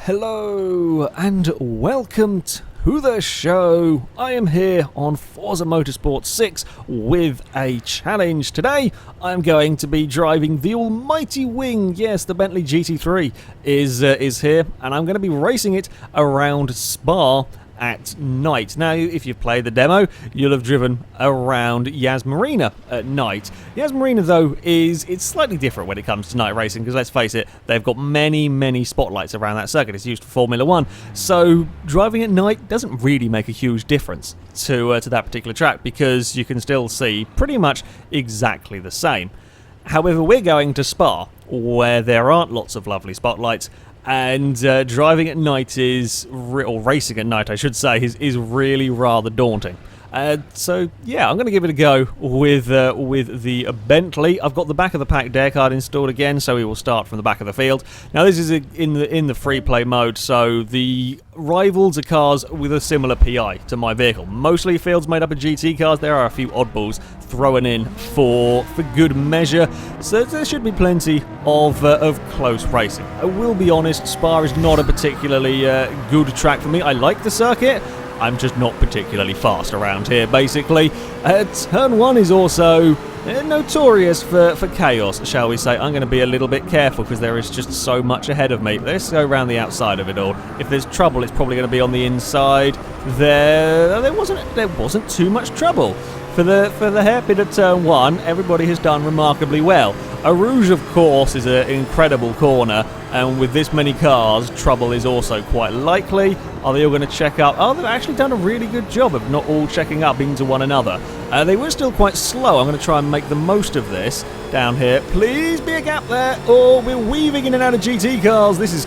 Hello and welcome to the show. I am here on Forza Motorsport 6 with a challenge. Today I'm going to be driving the almighty wing. Yes, the Bentley GT3 is here, and I'm going to be racing it around Spa at night. Now, if you've played the demo, you'll have driven around Yas Marina at night. Yas Marina, though, it's slightly different when it comes to night racing, because let's face it, they've got many spotlights around that circuit. It's used for Formula 1, so driving at night doesn't really make a huge difference to that particular track, because you can still see pretty much exactly the same. However, we're going to Spa, where there aren't lots of lovely spotlights, and driving at night or racing at night, I should say, is really rather daunting. So yeah, I'm going to give it a go with the Bentley. I've got the back of the pack dare card installed again, so we will start from the back of the field. Now this is in the free play mode, so the rivals are cars with a similar PI to my vehicle. Mostly fields made up of GT cars. There are a few oddballs thrown in for good measure, so there should be plenty of close racing. I will be honest, Spa is not a particularly good track for me. I like the circuit. I'm just not particularly fast around here, basically. Turn 1 is also notorious for chaos, shall we say. I'm going to be a little bit careful because there is just so much ahead of me. Let's go around the outside of it all. If there's trouble, it's probably going to be on the inside. There wasn't too much trouble. For the hairpin at turn 1, everybody has done remarkably well. A Rouge, of course, is an incredible corner, and with this many cars, trouble is also quite likely. Are they all going to check up? Oh, they've actually done a really good job of not all checking up into one another. They were still quite slow. I'm going to try and make the most of this down here. Please be a gap there. Oh, we're weaving in and out of GT cars. This is...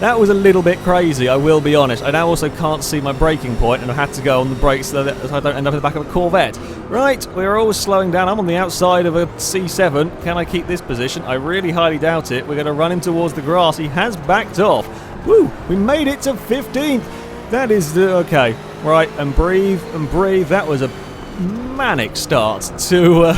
That was a little bit crazy, I will be honest. I now also can't see my braking point, and I had to go on the brakes so that I don't end up in the back of a Corvette. Right, we're always slowing down. I'm on the outside of a C7. Can I keep this position? I really highly doubt it. We're going to run him towards the grass. He has backed off. Woo! We made it to 15th. That is okay. Right, and breathe and breathe. That was a manic start to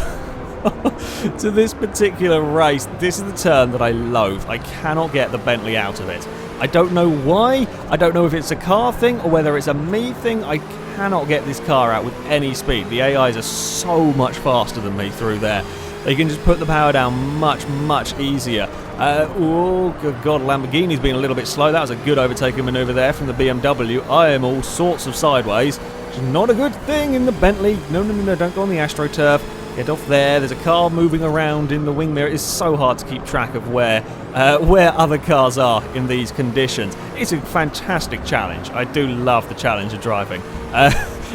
to this particular race. This is the turn that I loathe. I cannot get the Bentley out of it. I don't know why. I don't know if it's a car thing or whether it's a me thing. I cannot get this car out with any speed. The AIs are so much faster than me through there. They can just put the power down much easier. Oh, good God, Lamborghini's been a little bit slow. That was a good overtaking manoeuvre there from the BMW. I am all sorts of sideways, which is not a good thing in the Bentley. No, don't go on the AstroTurf. Get off there. There's a car moving around in the wing mirror. It's so hard to keep track of where other cars are in these conditions. It's a fantastic challenge. I do love the challenge of driving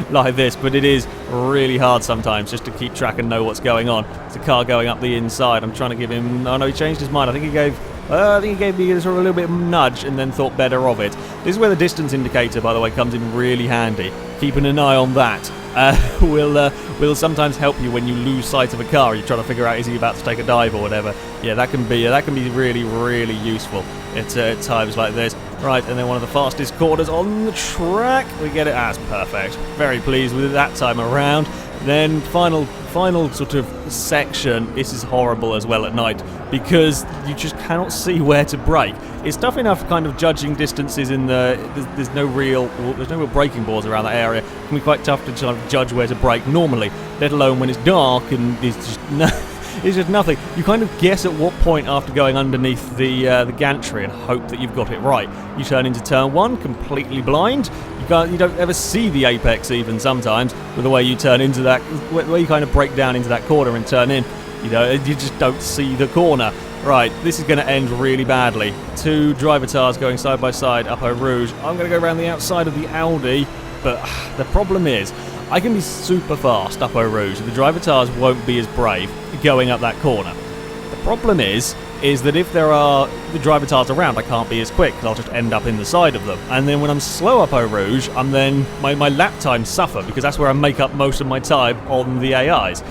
like this, but it is really hard sometimes just to keep track and know what's going on. There's a car going up the inside. I'm trying to give him... Oh no, he changed his mind. I think he gave me sort of a little bit of a nudge and then thought better of it. This is where the distance indicator, by the way, comes in really handy. Keeping an eye on that will sometimes help you when you lose sight of a car. You're trying to figure out, is he about to take a dive or whatever. Yeah, that can be really useful at times like this. Right, and then one of the fastest corners on the track. We get it. That's perfect. Very pleased with it that time around. Then final sort of section. This is horrible as well at night because you just cannot see where to brake. It's tough enough kind of judging distances in there's no real braking boards around that area. It can be quite tough to kind of judge where to brake normally, let alone when it's dark and there's just it's just nothing. You kind of guess at what point after going underneath the gantry and hope that you've got it right. You turn into turn 1 completely blind. You don't ever see the apex even sometimes with the way you turn into that, where you kind of break down into that corner and turn in. You know, you just don't see the corner. Right, this is going to end really badly. Two driver tires going side by side up Eau Rouge. I'm going to go around the outside of the Audi, but the problem is I can be super fast up Eau Rouge and the driver tires won't be as brave going up that corner. The problem is that if there are the driver tires around, I can't be as quick because I'll just end up in the side of them. And then when I'm slow up Eau Rouge, my lap times suffer because that's where I make up most of my time on the AIs.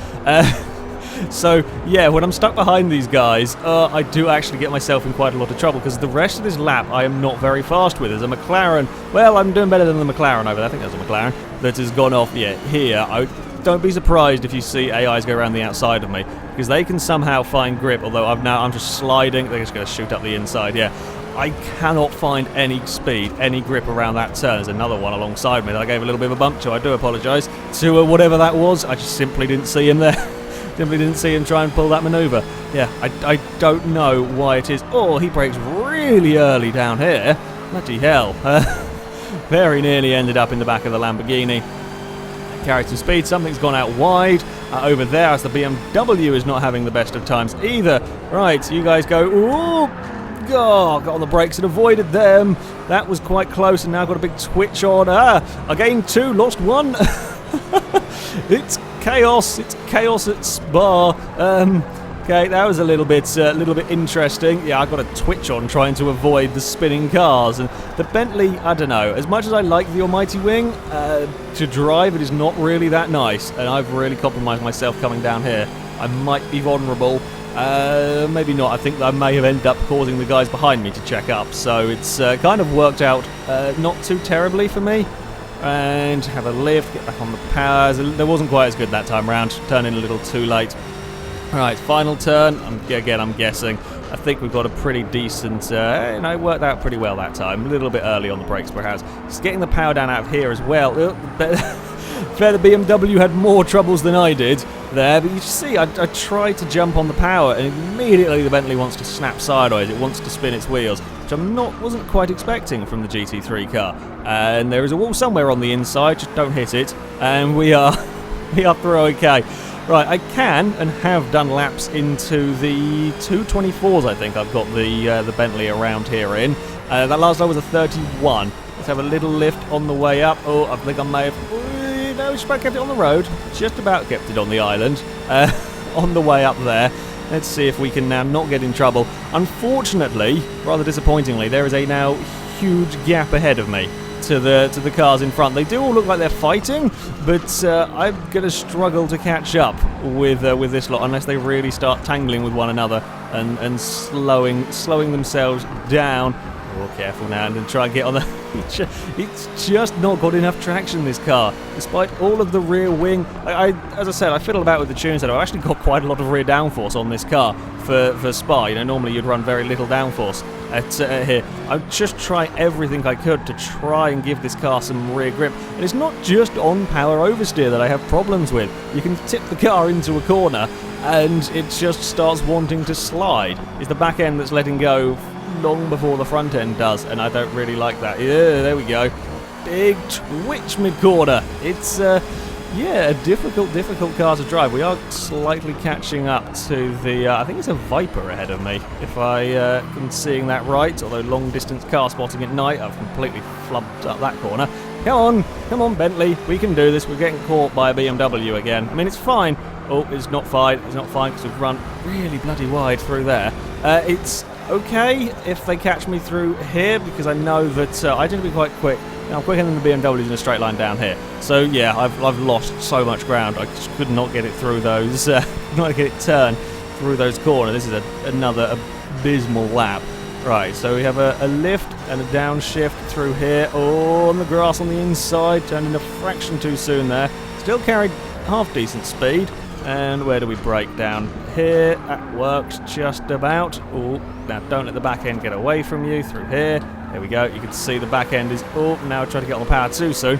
So, yeah, when I'm stuck behind these guys, I do actually get myself in quite a lot of trouble, because the rest of this lap I am not very fast with. There's a McLaren, well, I'm doing better than the McLaren over there. I think there's a McLaren that has gone off here. Don't be surprised if you see AIs go around the outside of me, because they can somehow find grip, although I'm just sliding. They're just going to shoot up the inside, yeah. I cannot find any speed, any grip around that turn. There's another one alongside me that I gave a little bit of a bump to. I do apologise to whatever that was. I just simply didn't see him there. Simply didn't see him try and pull that manoeuvre. Yeah, I don't know why it is. Oh, he brakes really early down here. Bloody hell. Very nearly ended up in the back of the Lamborghini. Carried some speed. Something's gone out wide over there, as the BMW is not having the best of times either. Right, you guys go. Ooh. Oh, got on the brakes and avoided them. That was quite close, and now got a big twitch on. I gained 2, lost 1. It's chaos. It's chaos at Spa. Okay, that was a little bit interesting. Yeah, I got a twitch on trying to avoid the spinning cars. And the Bentley, I don't know. As much as I like the almighty wing, to drive it is not really that nice. And I've really compromised myself coming down here. I might be vulnerable. Maybe not. I think I may have ended up causing the guys behind me to check up, so it's kind of worked out not too terribly for me. And have a lift, get back on the powers. There wasn't quite as good that time round, turning a little too late. Right, final turn. I'm guessing. I think we've got a pretty decent, it worked out pretty well that time. A little bit early on the brakes perhaps. Just getting the power down out of here as well. Fair, the BMW had more troubles than I did there, but you see, I tried to jump on the power, and immediately the Bentley wants to snap sideways. It wants to spin its wheels, which wasn't quite expecting from the GT3 car. And there is a wall somewhere on the inside, just don't hit it, and we are through okay. Right, I can and have done laps into the 224s. I think I've got the Bentley around here in. That last lap was a 31. Let's have a little lift on the way up. Oh, I think I may have. No, just about kept it on the road. Just about kept it on the island. On the way up there. Let's see if we can now not get in trouble. Unfortunately, rather disappointingly, there is a now huge gap ahead of me to the cars in front. They do all look like they're fighting, but I'm going to struggle to catch up with this lot unless they really start tangling with one another and slowing themselves down. Oh, careful now, and then try and get on the... It's just not got enough traction, this car. Despite all of the rear wing... As I said, I fiddled about with the tunes, and I've actually got quite a lot of rear downforce on this car for Spa. Normally you'd run very little downforce at here. I'd just try everything I could to try and give this car some rear grip. And it's not just on power oversteer that I have problems with. You can tip the car into a corner, and it just starts wanting to slide. It's the back end that's letting go long before the front end does, and I don't really like that. Yeah, there we go. Big twitch mid-corner. It's a difficult car to drive. We are slightly catching up to the I think it's a Viper ahead of me, if I am seeing that right, although long distance car spotting at night, I've completely flubbed up that corner. Come on Bentley, we can do this. We're getting caught by a BMW again. I mean, it's fine. Oh, it's not fine because we've run really bloody wide through there. It's okay if they catch me through here, because I know that I tend to be quite quick. I'm quicker than the BMWs in a straight line down here. So yeah, I've lost so much ground. I just could not get it through those, not get it turned through those corners. This is another abysmal lap. Right, so we have a lift and a downshift through here. Oh, on the grass on the inside, turned in a fraction too soon there. Still carried half decent speed. And where do we break down? Here, that works just about. Oh, now don't let the back end get away from you. Through here, there we go. You can see the back end is. Oh, now trying to get on the power too soon.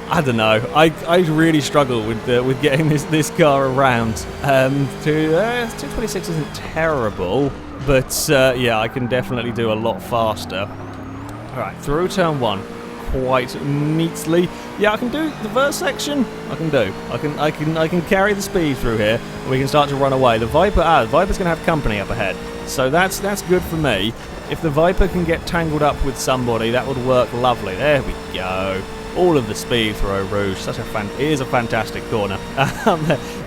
I don't know. I really struggle with getting this car around. 226 isn't terrible, but yeah, I can definitely do a lot faster. All right, through turn one. Quite neatly. Yeah, I can do the first section. I can carry the speed through here. And we can start to run away. The Viper's going to have company up ahead, so that's good for me. If the Viper can get tangled up with somebody, that would work lovely. There we go. All of the speed through Eau Rouge. It is a fantastic corner.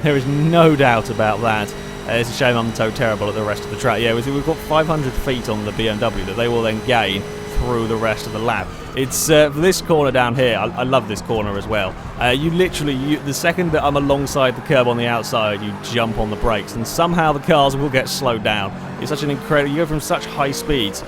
There is no doubt about that. It's a shame I'm so terrible at the rest of the track. Yeah, we've got 500 feet on the BMW that they will then gain through the rest of the lap. It's for this corner down here. I love this corner as well. You literally, the second that I'm alongside the curb on the outside, you jump on the brakes, and somehow the cars will get slowed down. It's such an incredible. You go from such high speeds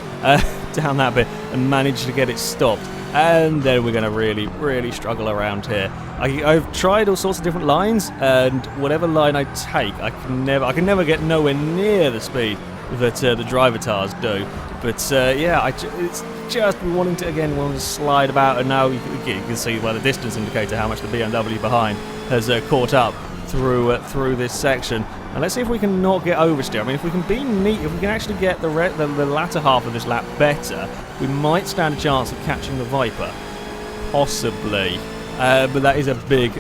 down that bit and manage to get it stopped. And then we're going to really struggle around here. I've tried all sorts of different lines, and whatever line I take, I can never get nowhere near the speed that the driver cars do. But yeah, it's just wanting to slide about, and now you can see by the distance indicator how much the BMW behind has caught up through this section. And let's see if we can not get oversteer. I mean, if we can be neat, if we can actually get the latter half of this lap better, we might stand a chance of catching the Viper. Possibly. But that is a big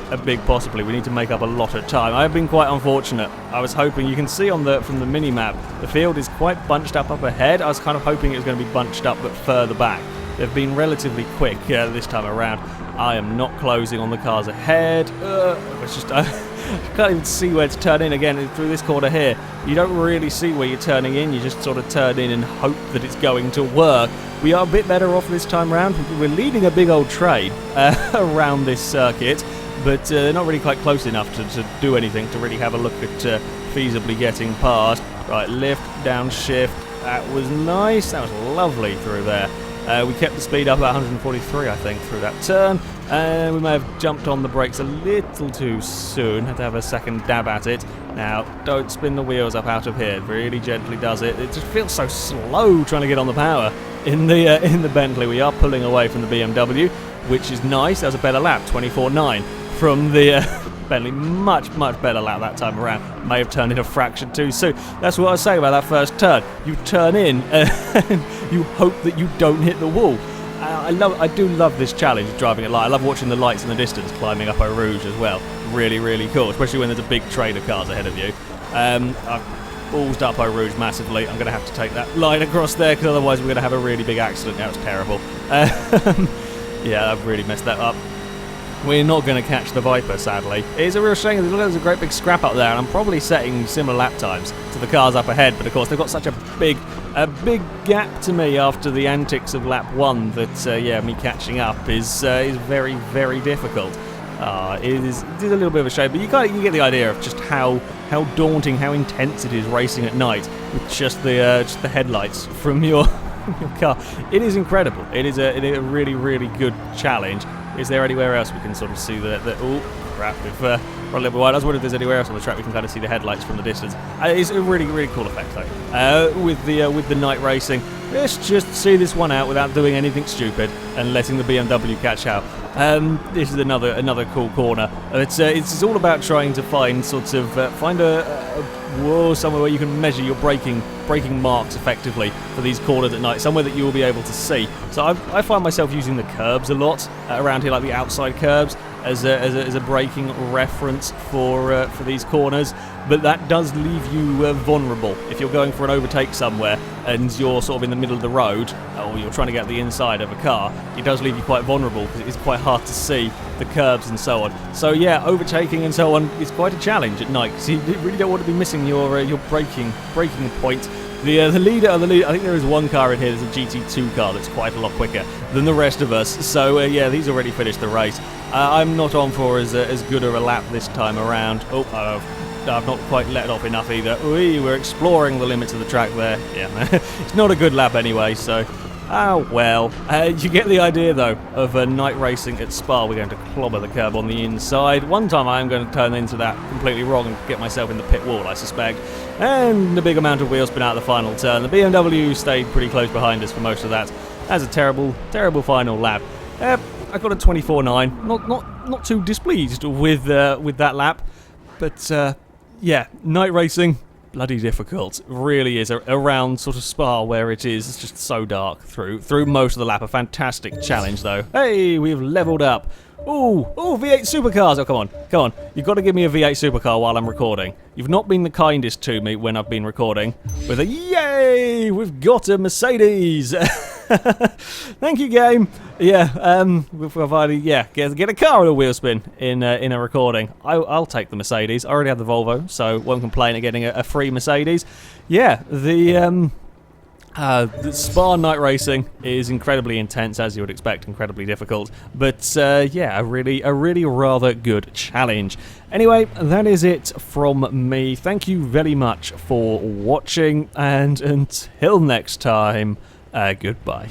possibly. We need to make up a lot of time. I've been quite unfortunate. I was hoping, you can see from the mini-map, the field is quite bunched up ahead. I was kind of hoping it was going to be bunched up but further back. They've been relatively quick this time around. I am not closing on the cars ahead. It's just... I can't even see where to turn in again through this corner here. You don't really see where you're turning in. You just sort of turn in and hope that it's going to work. We are a bit better off this time round. We're leading a big old train around this circuit, but they're not really quite close enough to do anything, to really have a look at feasibly getting past. Right, lift, downshift. That was nice. That was lovely through there. We kept the speed up at 143, I think, through that turn. And we may have jumped on the brakes a little too soon. Had to have a second dab at it. Now, don't spin the wheels up out of here. Really gently does it. It just feels so slow trying to get on the power in the Bentley. We are pulling away from the BMW, which is nice. That was a better lap, 24.9 from the Bentley. Much better lap that time around. May have turned in a fraction too soon. That's what I was saying about that first turn. You turn in and you hope that you don't hit the wall. I do love this challenge of driving at light. I love watching the lights in the distance climbing up Eau Rouge as well. Really cool, especially when there's a big train of cars ahead of you. I've ballsed up Eau Rouge massively. I'm going to have to take that line across there because otherwise we're going to have a really big accident. That was terrible. Yeah, I've really messed that up. We're not going to catch the Viper, sadly. It's a real shame. There's a great big scrap up there, and I'm probably setting similar lap times to the cars up ahead, but of course they've got such a big gap to me after the antics of lap 1 that, yeah, me catching up is very difficult. It is a little bit of a shame, but you get the idea of just how daunting, how intense it is racing at night with just the headlights from your car. It is incredible. It is a really good challenge. Is there anywhere else we can sort of see the oh crap, we've run a little bit wide. I was wondering if there's anywhere else on the track we can kind of see the headlights from the distance. It's a really cool effect though. With the night racing, let's just see this one out without doing anything stupid and letting the BMW catch out. This is another cool corner. It's all about trying to find find somewhere where you can measure your braking marks effectively for these corners at night, somewhere that you will be able to see. So I find myself using the curbs a lot around here, like the outside curbs, as a braking reference for these corners. But that does leave you vulnerable if you're going for an overtake somewhere and you're sort of in the middle of the road, or you're trying to get the inside of a car. It does leave you quite vulnerable because it is quite hard to see the curbs and so on. So yeah, overtaking and so on is quite a challenge at night because you really don't want to be missing your braking point. The leader, I think there is one car in here, there's a GT2 car that's quite a lot quicker than the rest of us. So yeah, he's already finished the race. I'm not on for as good of a lap this time around. I've not quite let off enough either. We're exploring the limits of the track there. Yeah, it's not a good lap anyway, so... Oh well. You get the idea though of night racing at Spa. We're going to clobber the curb on the inside. One time I am going to turn into that completely wrong and get myself in the pit wall, I suspect. And a big amount of wheel spin out of the final turn. The BMW stayed pretty close behind us for most of that. That's a terrible final lap. I got a 24.9. Not too displeased with that lap, but yeah, night racing. Bloody difficult. Really is around sort of Spa where it's just so dark through most of the lap. A fantastic challenge though. Hey, we've leveled up. Ooh, V8 supercars. Oh, come on. You've got to give me a V8 supercar while I'm recording. You've not been the kindest to me when I've been recording. With a yay, we've got a Mercedes. Thank you, game. Yeah, we've provided, yeah, get a car with a wheel spin in a recording. I'll take the Mercedes. I already have the Volvo, so won't complain at getting a free Mercedes. Yeah, The Spa night racing is incredibly intense, as you would expect, incredibly difficult, but yeah, a really rather good challenge. Anyway, that is it from me. Thank you very much for watching, and until next time, goodbye.